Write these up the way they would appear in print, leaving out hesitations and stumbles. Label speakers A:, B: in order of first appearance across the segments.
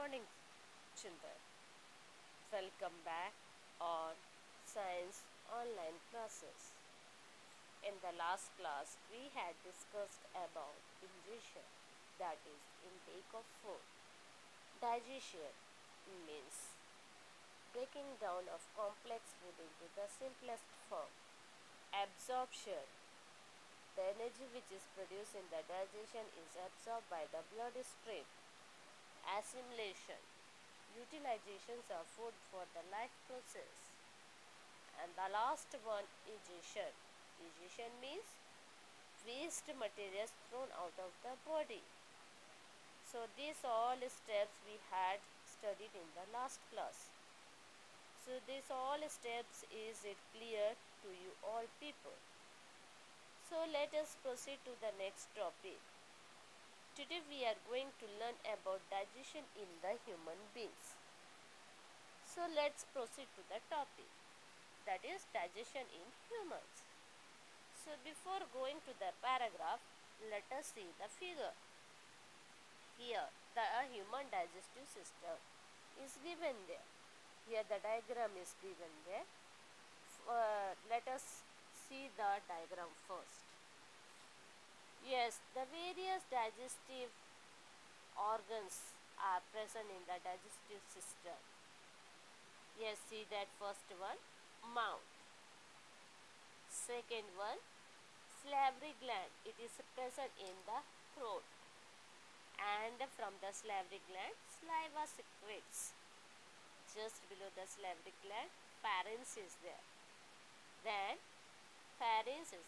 A: morning, children. Welcome back on Science Online Classes. In the last class, we had discussed about ingestion, that is, intake of food. Digestion means breaking down of complex food into the simplest form. Absorption, the energy which is produced in the digestion is absorbed by the bloodstream. Assimilation, utilizations of food for the life process. And the last one, egestion. Egestion means waste materials thrown out of the body. So these all steps we had studied in the last class. So these all steps, is it clear to you all people? So let us proceed to the next topic. Today we are going to learn about digestion in the human beings. So let's proceed to the topic, that is digestion in humans. So before going to the paragraph, let us see the figure. Here the human digestive system is given there. Here the diagram is given there. Let us see the diagram first. Yes, the various digestive organs are present in the digestive system. Yes, see that first one, mouth. Second one, salivary gland. It is present in the throat. And from the salivary gland, saliva secretes. Just below the salivary gland, pharynx is there. Then pharynx is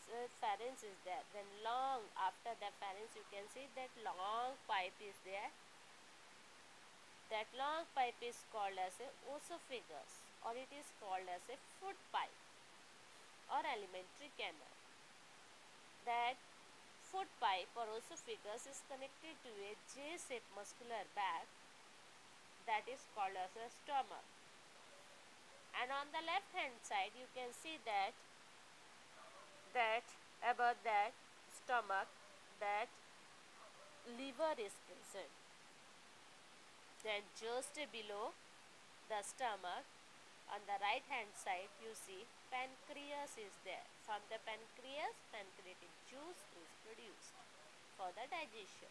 A: there. Then long, after the pharynx you can see that long pipe is there. That long pipe is called as a oesophagus, or it is called as a food pipe or alimentary canal. That food pipe or oesophagus is connected to a J-shaped muscular bag that is called as a stomach. And on the left hand side you can see that above that stomach, that liver is present. Then just below the stomach, on the right hand side you see pancreas is there. From the pancreas, pancreatic juice is produced for the digestion.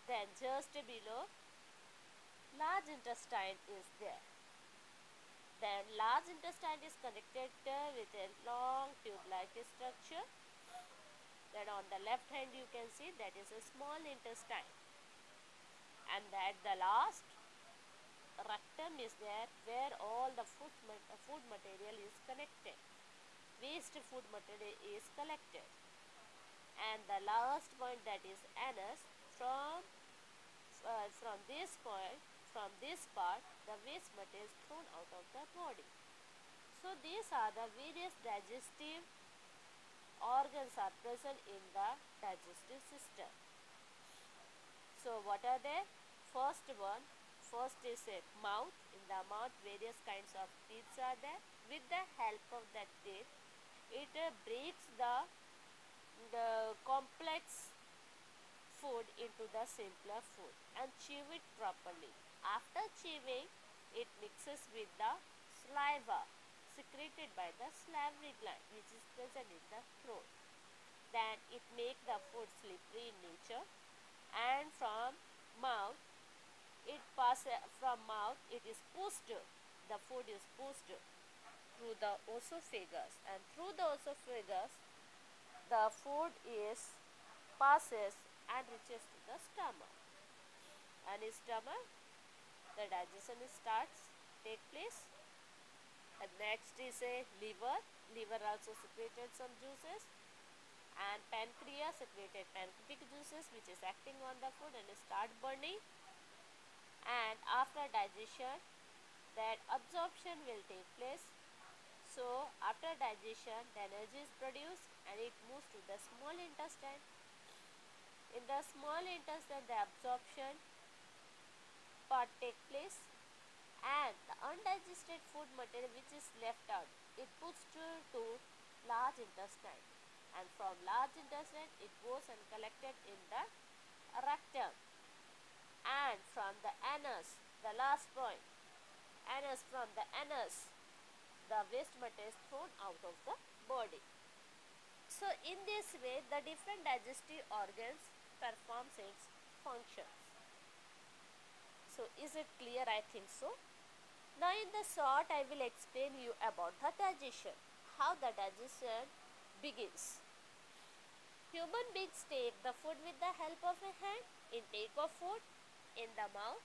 A: Then just below, large intestine is there. Then large intestine is connected with a long tube-like structure. Then on the left hand you can see that is a small intestine. And at the last, rectum is there, where all the food material is connected. Waste food material is collected. And the last point, that is anus. From this point, from this part, the waste material is thrown out of the body. So these are the various digestive organs are present in the digestive system. So what are they? First is a mouth. In the mouth, various kinds of teeth are there. With the help of that teeth, it breaks the complex food into the simpler food and chew it properly. After chewing, it mixes with the saliva secreted by the salivary gland, which is present in the throat. Then it makes the food slippery in nature, and from mouth it is pushed, the food is pushed through the oesophagus, and through the oesophagus the food passes and reaches to the stomach. And in stomach, the digestion take place. And next is a liver. Liver also secreted some juices. And pancreas secreted pancreatic juices, which is acting on the food and start burning. And after digestion, that absorption will take place. So after digestion, the energy is produced and it moves to the small intestine. In the small intestine, the absorption part take place, and the undigested food material which is left out, it puts to large intestine, and from large intestine it goes and collected in the rectum, and from the anus the last point. Anus, from the anus, the waste matter is thrown out of the body. So in this way, the different digestive organs performs its functions. So is it clear? I think so. Now in the short, I will explain you about the digestion, how the digestion begins. Human beings take the food with the help of a hand. Intake of food in the mouth.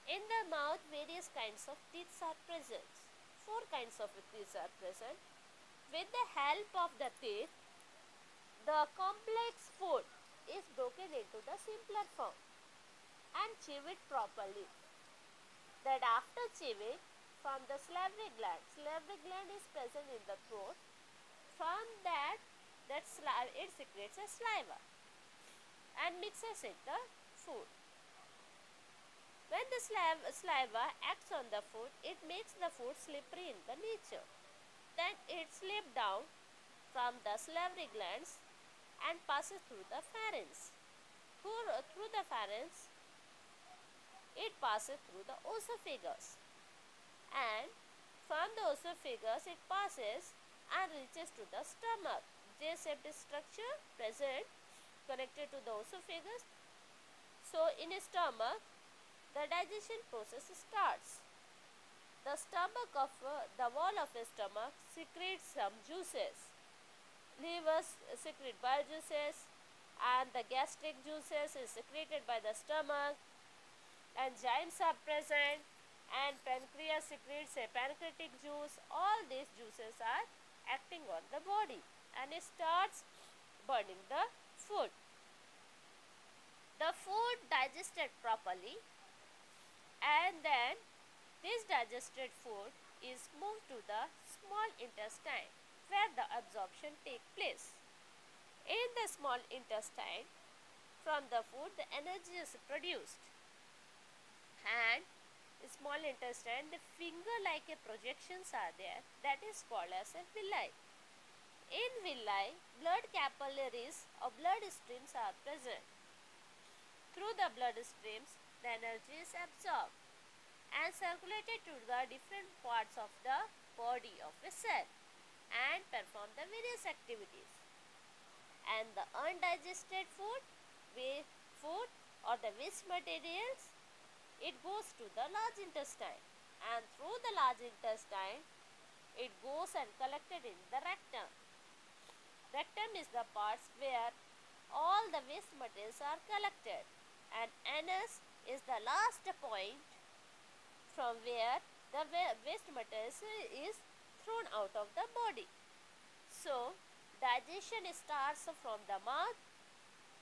A: In the mouth, various kinds of teeth are present. 4 kinds of teeth are present. With the help of the teeth, the complex food is broken into the simpler form and chew it properly. That after chewing, from the salivary gland is present in the throat. From that it secretes a saliva and mixes it the food. When the saliva acts on the food, it makes the food slippery in the nature. Then it slips down from the salivary glands and passes through the pharynx. Through the pharynx, it passes through the esophagus, and from the esophagus it passes and reaches to the stomach. J-shaped structure present connected to the esophagus. So in a stomach, the digestion process starts. The wall of a stomach secretes some juices. Liver secrete bile juices, and the gastric juices is secreted by the stomach. Enzymes are present, and pancreas secretes a pancreatic juice. All these juices are acting on the body, and it starts burning the food. The food digested properly, and then this digested food is moved to the small intestine, where the absorption takes place. In the small intestine, from the food, the energy is produced. And small intestine, the finger-like projections are there, that is called as a villi. In villi, blood capillaries or blood streams are present. Through the blood streams, the energy is absorbed and circulated to the different parts of the body of a cell and perform the various activities. And the undigested food or the waste materials, it goes to the large intestine, and through the large intestine, it goes and collected in the rectum. Rectum is the parts where all the waste materials are collected, and anus is the last point from where the waste materials is thrown out of the body. So digestion starts from the mouth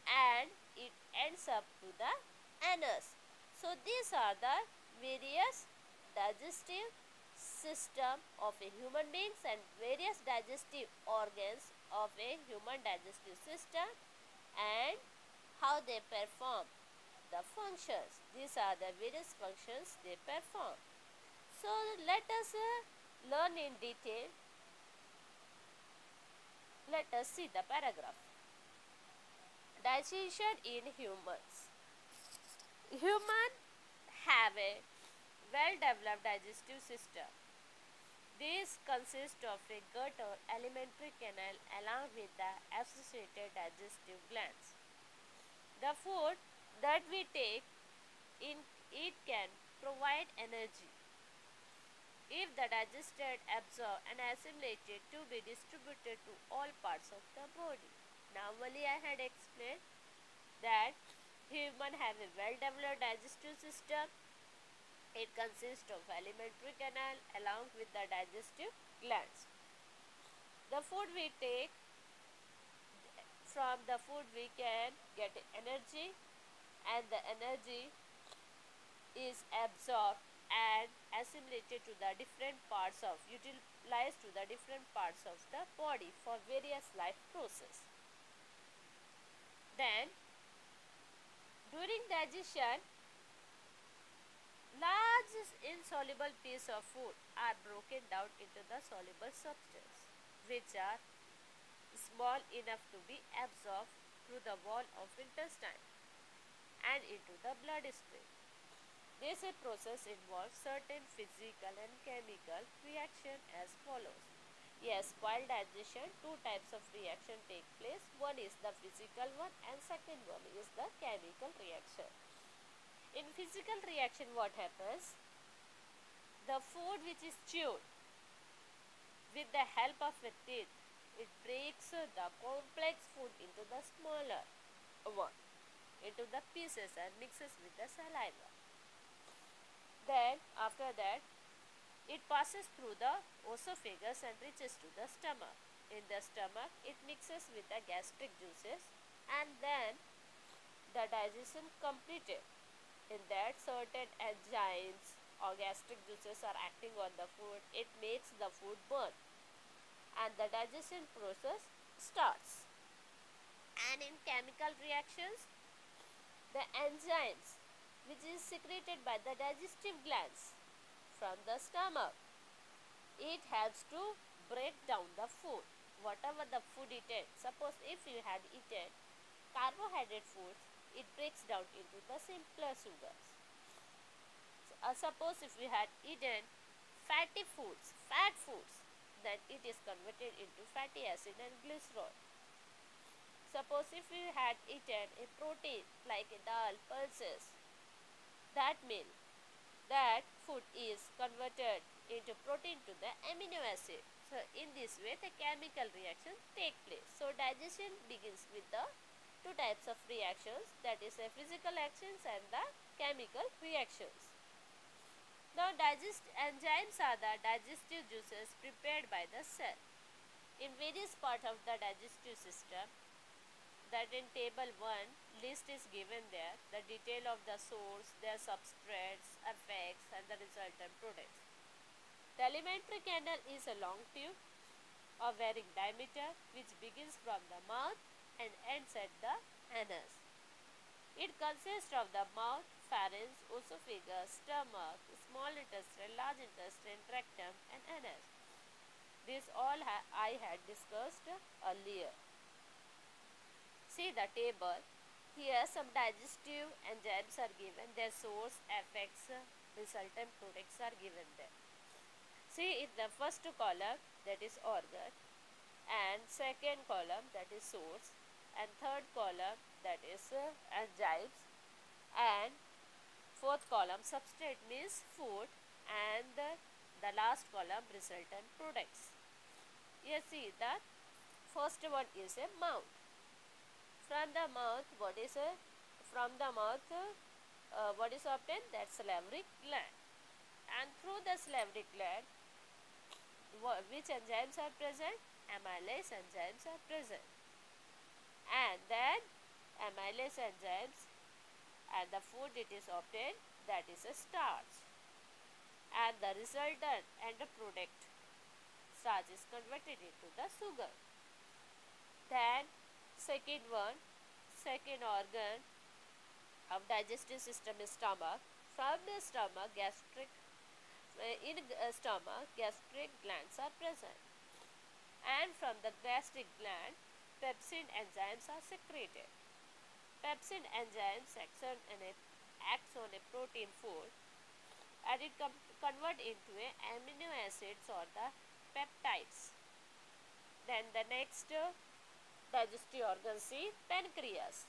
A: and it ends up to the anus. So these are the various digestive system of a human beings and various digestive organs of a human digestive system and how they perform the functions. These are the various functions they perform. So let us learn in detail. Let us see the paragraph. Digestion in humans. Humans have a well-developed digestive system. This consists of a gut or alimentary canal along with the associated digestive glands. The food that we take in it can provide energy if the digested, absorbed and assimilated to be distributed to all parts of the body. Normally I had explained that humans have a well-developed digestive system. It consists of alimentary canal along with the digestive glands. The food we take, from the food we can get energy, and the energy is absorbed and assimilated to the different parts of, utilized to the different parts of the body for various life process. Then during digestion, large insoluble pieces of food are broken down into the soluble substance, which are small enough to be absorbed through the wall of intestine and into the bloodstream. This process involves certain physical and chemical reaction as follows. Yes, while digestion, two types of reaction take place. One is the physical one and second one is the chemical reaction. In physical reaction, what happens? The food which is chewed with the help of a teeth, it breaks the complex food into the smaller one, into the pieces and mixes with the saliva. Then after that, it passes through the esophagus and reaches to the stomach. In the stomach, it mixes with the gastric juices and then the digestion completed. In that, certain enzymes or gastric juices are acting on the food. It makes the food burn and the digestion process starts. And in chemical reactions, the enzymes which is secreted by the digestive glands from the stomach, it helps to break down the food. Whatever the food eaten, suppose if you had eaten carbohydrate foods, it breaks down into the simpler sugars. Suppose if you had eaten fatty foods, fat foods, then it is converted into fatty acid and glycerol. Suppose if you had eaten a protein like a dal, pulses, that means that food is converted into protein to the amino acid. So in this way the chemical reactions take place. So digestion begins with the two types of reactions, that is the physical actions and the chemical reactions. Now enzymes are the digestive juices prepared by the cell. In various parts of the digestive system, that in table 1 list is given there, the detail of the source, their substrates, effects and the resultant products. The alimentary canal is a long tube of varying diameter which begins from the mouth and ends at the anus. It consists of the mouth, pharynx, esophagus, stomach, small intestine, large intestine, rectum and anus. This all I had discussed earlier. See the table. Here some digestive enzymes are given, their source, effects, resultant products are given there. See in the first column, that is organ, and second column, that is source, and third column, that is enzymes, and fourth column substrate means food, and the last column resultant products. Here see that first one is a mouth. From the mouth, what is obtained? That salivary gland. And through the salivary gland, which enzymes are present? Amylase enzymes are present. And then amylase enzymes and the food it is obtained, that is a starch. And the resultant and the product, starch is converted into the sugar. Then second organ of digestive system is stomach. From the stomach, gastric glands are present, and from the gastric gland, pepsin enzymes are secreted. Pepsin enzymes acts on a protein food, and it convert into a amino acids or the peptides. Then the next digestive organ, see pancreas.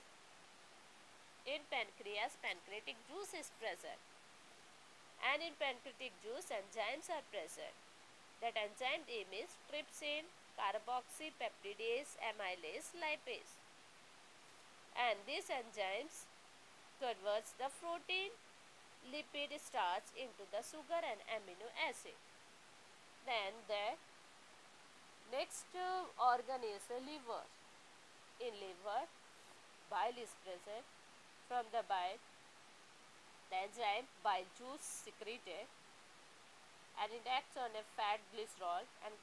A: In pancreas, pancreatic juice is present, and in pancreatic juice enzymes are present. That enzyme name is trypsin, carboxypeptidase, amylase, lipase. And these enzymes converts the protein, lipid, starch into the sugar and amino acid. Then the next organ is the liver. In liver, bile is present. From the bile, the enzyme bile juice secreted, and it acts on a fat glycerol and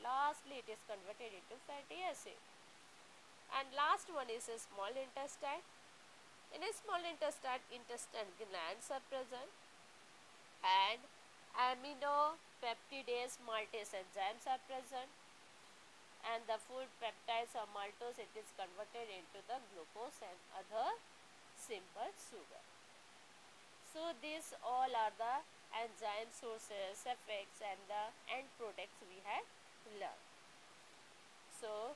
A: lastly it is converted into fatty acid. And last one is a small intestine. In a small intestine glands are present, and aminopeptidase maltase enzymes are present, and the food peptides or maltose, it is converted into the glucose and other simple sugar. So So these all are the enzyme sources, effects and the end products we had learned. So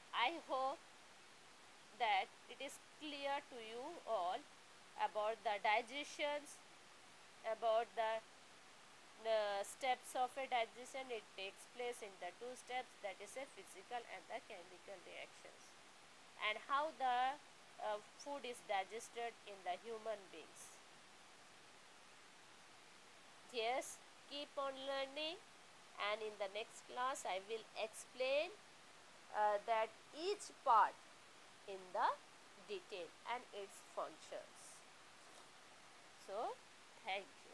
A: I hope that it is clear to you all about the digestions, about the steps of a digestion. It takes place in the two steps, that is a physical and the chemical reactions, and how the food is digested in the human beings. Yes, keep on learning, and in the next class I will explain that each part in the detail and its functions. So, thank you.